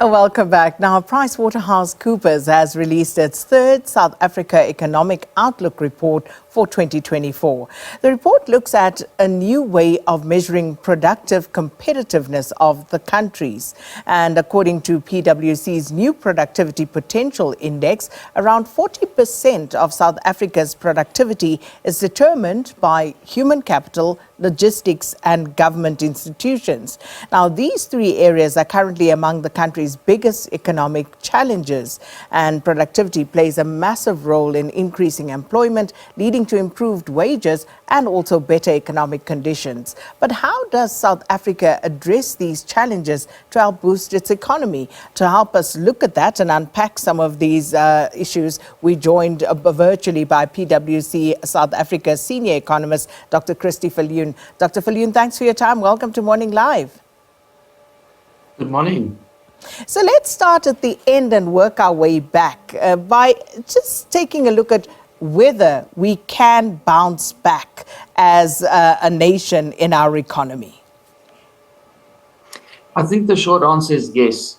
Welcome back. Now, PricewaterhouseCoopers has released its third South Africa Economic Outlook report for 2024. The report looks at a new way of measuring productive competitiveness of the countries. And according to PwC's new Productivity Potential Index, around 40% of South Africa's productivity is determined by human capital, logistics and government institutions. Now, these three areas are currently among the country's biggest economic challenges, and productivity plays a massive role in increasing employment, leading to improved wages and also better economic conditions. But how does South Africa address these challenges to help boost its economy? To help us look at that and unpack some of these issues, we joined virtually by PwC South Africa's senior economist, Dr Christie Viljoen. Dr. Viljoen, thanks for your time. Welcome to Morning Live. Good morning. So let's start at the end and work our way back by just taking a look at whether we can bounce back as a nation in our economy. I think the short answer is yes.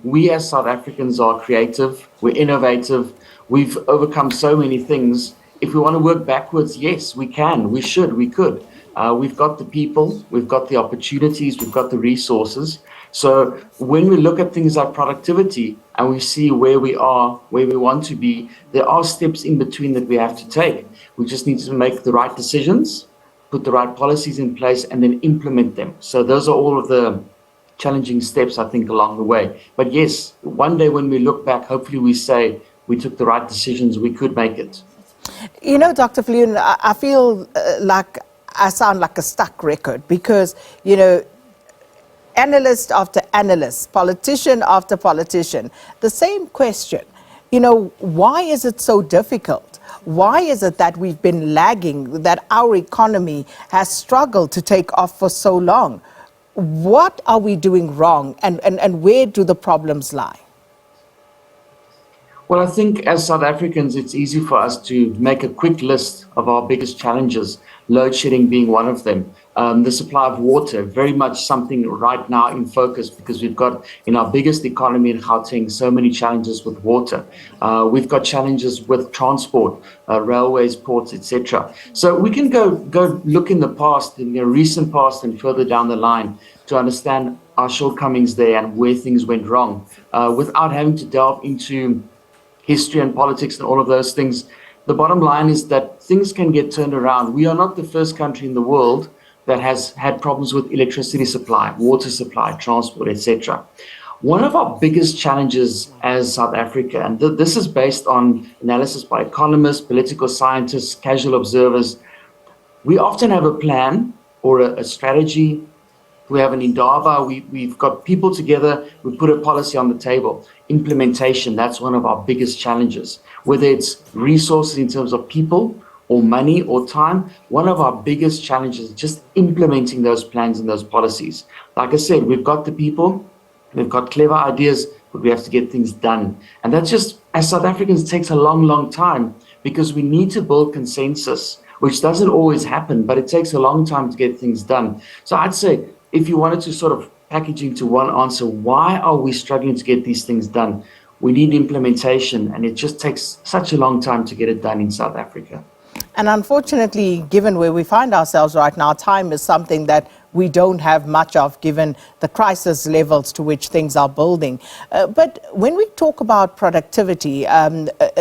We as South Africans are creative, we're innovative, we've overcome so many things. If we want to work backwards, yes, we can, we should, we could. We've got the people, we've got the opportunities, we've got the resources. So when we look at things like productivity and we see where we are, where we want to be, there are steps in between that we have to take. We just need to make the right decisions, put the right policies in place, and then implement them. So those are all of the challenging steps, I think, along the way. But yes, one day when we look back, hopefully we say we took the right decisions, we could make it. You know, Dr. Viljoen, I feel like I sound like a stuck record because, you know, analyst after analyst, politician after politician, the same question, you know, why is it so difficult? Why is it that we've been lagging, that our economy has struggled to take off for so long? What are we doing wrong and where do the problems lie? Well, I think as South Africans, it's easy for us to make a quick list of our biggest challenges, load shedding being one of them. The supply of water, very much something right now in focus because we've got in our biggest economy in Gauteng so many challenges with water. We've got challenges with transport, railways, ports, etc. So we can go look in the past, in the recent past and further down the line to understand our shortcomings there and where things went wrong without having to delve into history and politics and all of those things. The bottom line is that things can get turned around. We are not the first country in the world that has had problems with electricity supply, water supply, transport, etc. One of our biggest challenges as South Africa, and this is based on analysis by economists, political scientists, casual observers, we often have a plan or a strategy. We have an indaba, we've got people together, we put a policy on the table. Implementation, that's one of our biggest challenges. Whether it's resources in terms of people or money or time, one of our biggest challenges is just implementing those plans and those policies. Like I said, we've got the people, we've got clever ideas, but we have to get things done. And that's just, as South Africans, takes a long, long time because we need to build consensus, which doesn't always happen, but it takes a long time to get things done. So I'd say, if you wanted to sort of package into one answer, why are we struggling to get these things done? We need implementation, and it just takes such a long time to get it done in South Africa. And unfortunately, given where we find ourselves right now, time is something that we don't have much of, given the crisis levels to which things are building. But when we talk about productivity,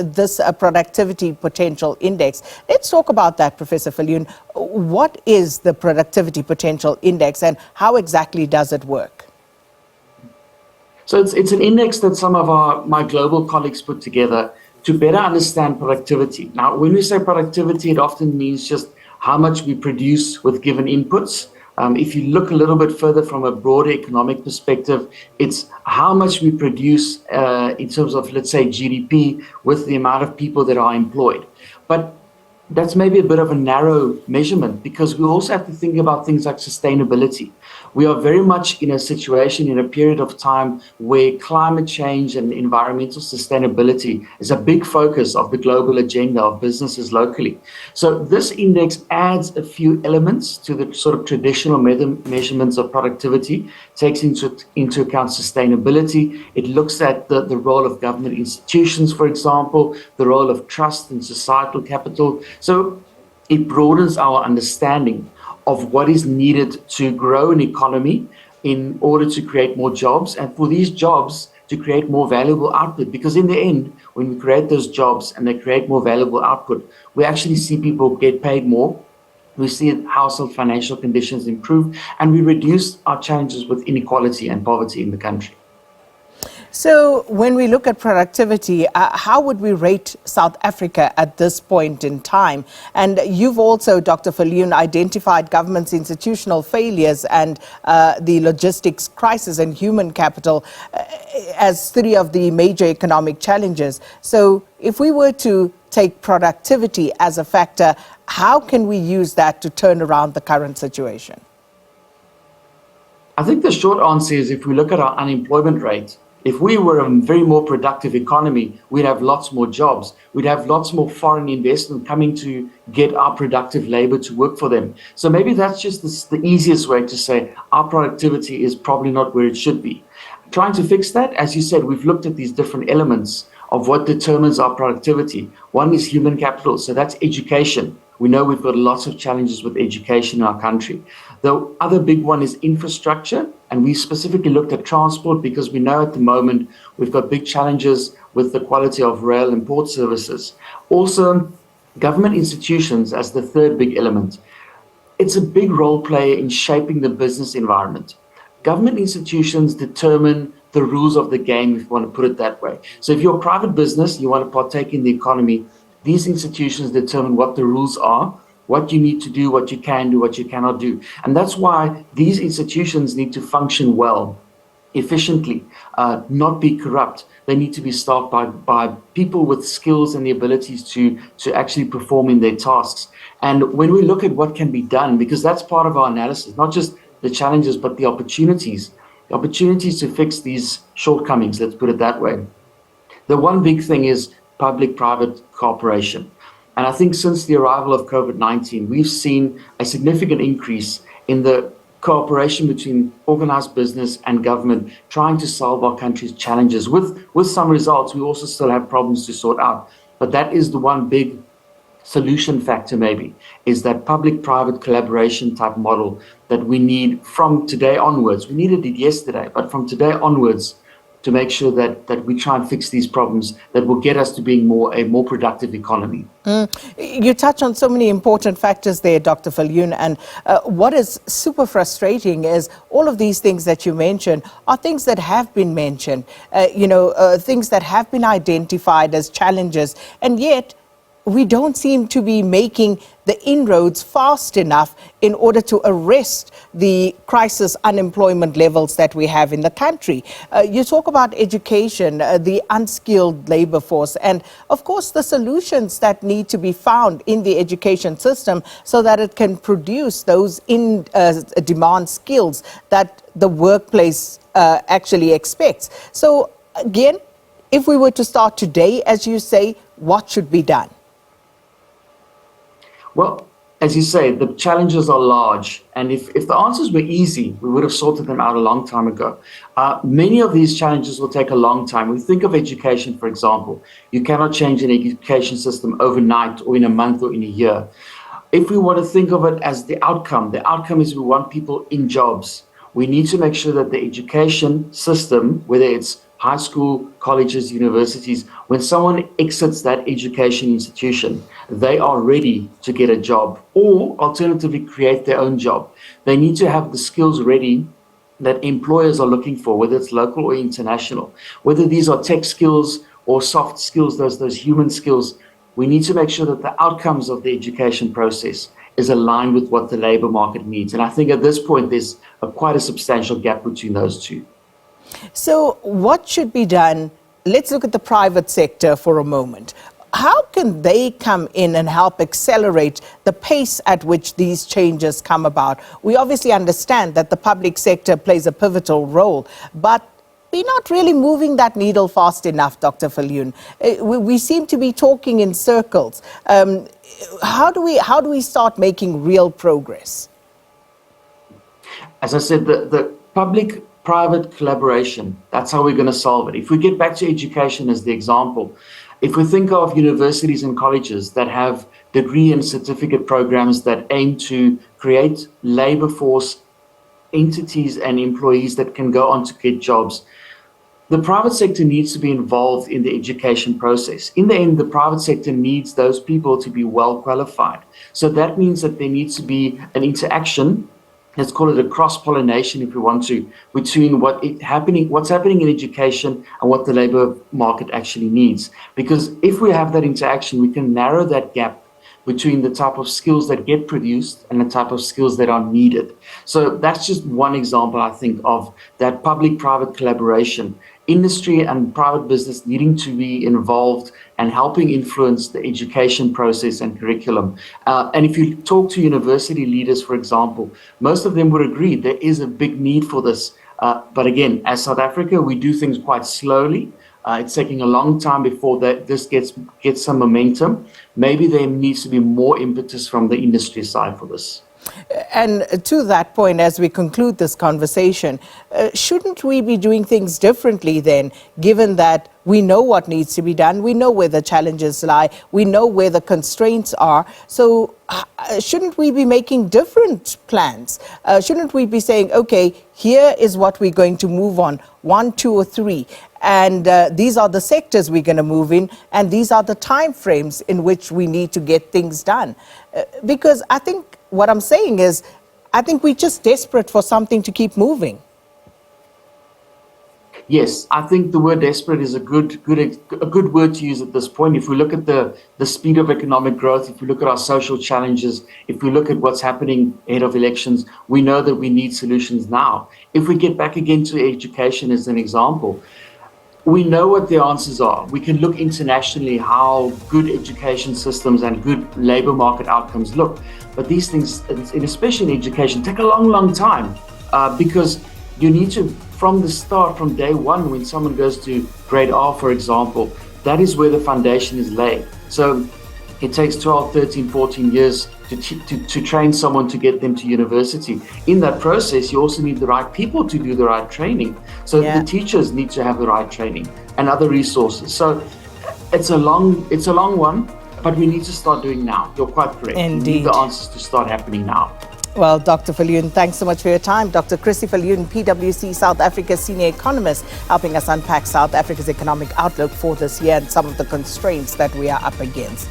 this Productivity Potential Index, let's talk about that, Professor Viljoen. What is the Productivity Potential Index and how exactly does it work? So it's an index that some of my global colleagues put together to better understand productivity. Now, when we say productivity, it often means just how much we produce with given inputs. If you look a little bit further from a broader economic perspective, it's how much we produce in terms of, let's say, GDP with the amount of people that are employed. But That's maybe a bit of a narrow measurement, because we also have to think about things like sustainability. We are very much in a situation, in a period of time where climate change and environmental sustainability is a big focus of the global agenda of businesses locally. So this index adds a few elements to the sort of traditional measurements of productivity, takes into account sustainability. It looks at the role of government institutions, for example, the role of trust and societal capital. So it broadens our understanding of what is needed to grow an economy in order to create more jobs, and for these jobs to create more valuable output. Because in the end, when we create those jobs and they create more valuable output, we actually see people get paid more. We see household financial conditions improve, and we reduce our challenges with inequality and poverty in the country. So when we look at productivity, how would we rate South Africa at this point in time? And you've also, Dr. Viljoen, identified government's institutional failures and the logistics crisis and human capital as three of the major economic challenges. So if we were to take productivity as a factor, how can we use that to turn around the current situation? I think the short answer is, if we look at our unemployment rate, if we were a very more productive economy, we'd have lots more jobs. We'd have lots more foreign investment coming to get our productive labor to work for them. So maybe that's just the easiest way to say our productivity is probably not where it should be. Trying to fix that, as you said, we've looked at these different elements of what determines our productivity. One is human capital, so that's education. We know we've got lots of challenges with education in our country. The other big one is infrastructure, and we specifically looked at transport because we know at the moment we've got big challenges with the quality of rail and port services. Also, government institutions as the third big element. It's a big role player in shaping the business environment. Government institutions determine the rules of the game, if you want to put it that way. So if you're a private business, you want to partake in the economy, these institutions determine what the rules are, what you need to do, what you can do, what you cannot do. And that's why these institutions need to function well, efficiently, not be corrupt. They need to be staffed by people with skills and the abilities to actually perform in their tasks. And when we look at what can be done, because that's part of our analysis, not just the challenges, but the opportunities to fix these shortcomings, let's put it that way. The one big thing is public-private cooperation. And I think since the arrival of COVID-19, we've seen a significant increase in the cooperation between organized business and government trying to solve our country's challenges. With some results, we also still have problems to sort out. But that is the one big solution factor, maybe, is that public-private collaboration type model that we need from today onwards. We needed it yesterday, but from today onwards, to make sure that we try and fix these problems that will get us to being a more productive economy. You touch on so many important factors there, Dr. Viljoen, and what is super frustrating is all of these things that you mentioned are things that have been mentioned, things that have been identified as challenges, and yet we don't seem to be making the inroads fast enough in order to arrest the crisis unemployment levels that we have in the country. You talk about education, the unskilled labor force, and of course the solutions that need to be found in the education system so that it can produce those in-demand skills that the workplace actually expects. So again, if we were to start today, as you say, what should be done? Well, as you say, the challenges are large. And if the answers were easy, we would have sorted them out a long time ago. Many of these challenges will take a long time. We think of education, for example. You cannot change an education system overnight or in a month or in a year. If we want to think of it as the outcome is we want people in jobs. We need to make sure that the education system, whether it's high school, colleges, universities, when someone exits that education institution, they are ready to get a job or alternatively create their own job. They need to have the skills ready that employers are looking for, whether it's local or international, whether these are tech skills or soft skills, those human skills. We need to make sure that the outcomes of the education process is aligned with what the labor market needs. And I think at this point, there's quite a substantial gap between those two. So what should be done? Let's look at the private sector for a moment. how can they come in and help accelerate the pace at which these changes come about? We obviously understand that the public sector plays a pivotal role, but we're not really moving that needle fast enough, Dr. Viljoen. We seem to be talking in circles. How do we start making real progress? As I said, the public-private collaboration, that's how we're going to solve it. If we get back to education as the example, if we think of universities and colleges that have degree and certificate programs that aim to create labor force entities and employees that can go on to get jobs, the private sector needs to be involved in the education process. In the end, the private sector needs those people to be well qualified. So that means that there needs to be an interaction, let's call it a cross-pollination if we want to, between what's happening in education and what the labor market actually needs. Because if we have that interaction, we can narrow that gap between the type of skills that get produced and the type of skills that are needed. So that's just one example, I think, of that public-private collaboration. Industry and private business needing to be involved and helping influence the education process and curriculum. And if you talk to university leaders, for example, most of them would agree there is a big need for this. But again, as South Africa, we do things quite slowly. It's taking a long time before this gets some momentum. Maybe there needs to be more impetus from the industry side for this. And to that point, as we conclude this conversation, shouldn't we be doing things differently then, given that we know what needs to be done, we know where the challenges lie, we know where the constraints are, so shouldn't we be making different plans? Shouldn't we be saying, okay, here is what we're going to move on, 1, 2, or 3, and these are the sectors we're going to move in, and these are the time frames in which we need to get things done? Because I think what I'm saying is, I think we're just desperate for something to keep moving. Yes, I think the word desperate is a good word to use at this point. If we look at the speed of economic growth, if we look at our social challenges, if we look at what's happening ahead of elections, we know that we need solutions now. If we get back again to education as an example, we know what the answers are. We can look internationally how good education systems and good labor market outcomes look. But these things, and especially in education, take a long, long time because you need to, from the start, from day one, when someone goes to grade R, for example, that is where the foundation is laid. So it takes 12, 13, 14 years to train someone to get them to university. In that process, you also need the right people to do the right training. So the teachers need to have the right training and other resources. So it's a long one, but we need to start doing now. You're quite correct. Indeed. We need the answers to start happening now. Well, Dr. Viljoen, thanks so much for your time. Dr. Christie Viljoen, PwC South Africa senior economist, helping us unpack South Africa's economic outlook for this year and some of the constraints that we are up against.